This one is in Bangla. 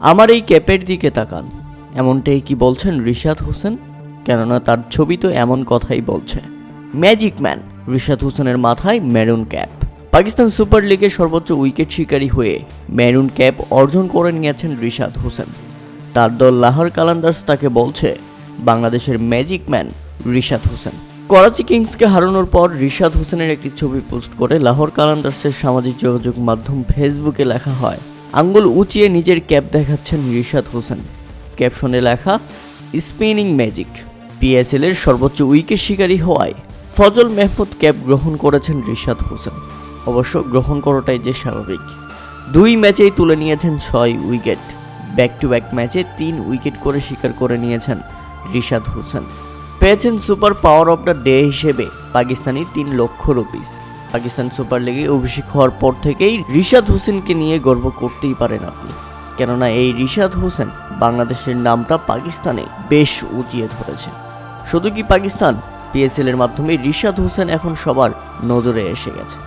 আমার এই ক্যাপের দিকে তাকান, এমনটাই কি বলছেন রিশাদ হোসেন? কেননা তার ছবি তো এমন কথাই বলছে। ম্যাজিক ম্যান রিশাদ হোসেনের মাথায় মেরুন ক্যাপ। পাকিস্তান সুপার লিগে সর্বোচ্চ উইকেট শিকারী হয়ে মেরুন ক্যাপ অর্জন করে নিয়েছেন রিশাদ হোসেন। তার দল লাহোর কালান্দার্স তাকে বলছে বাংলাদেশের ম্যাজিক ম্যান রিশাদ হোসেন। করাচি কিংসকে হারানোর পর রিশাদ হোসেনের একটি ছবি পোস্ট করে লাহোর কালান্দার্সের সামাজিক যোগাযোগ মাধ্যম ফেসবুকে লেখা হয়, আঙ্গুল উঁচিয়ে নিজের ক্যাপ দেখাচ্ছেন রিশাদ হোসেন। ক্যাপশনে লেখা, স্পিনিং ম্যাজিক। পিএসএল এর সর্বোচ্চ উইকেট শিকারী হওয়ায় ফজল মাহমুদ ক্যাপ গ্রহণ করেছেন রিশাদ হোসেন। অবশ্য গ্রহণ করাটাই যে স্বাভাবিক। 2 ম্যাচেই তুলে নিয়েছেন 6 উইকেট। ব্যাক টু ব্যাক ম্যাচে 3 উইকেট করে শিকার করে নিয়েছেন রিশাদ হোসেন। পেয়েছেন super power of the day হিসেবে পাকিস্তানি 3 লক্ষ রুপিস। পাকিস্তান সুপার লিগে অভিষেক হওয়ার পর থেকেই রিশাদ হোসেনকে নিয়ে গর্ব করতেই পারেন আপনি, কেননা এই রিশাদ হোসেন বাংলাদেশের নামটা পাকিস্তানে বেশ উঁচিয়ে ধরেছে। শুধু কি পাকিস্তান, পিএসএল এর মাধ্যমে রিশাদ হোসেন এখন সবার নজরে এসে গেছে।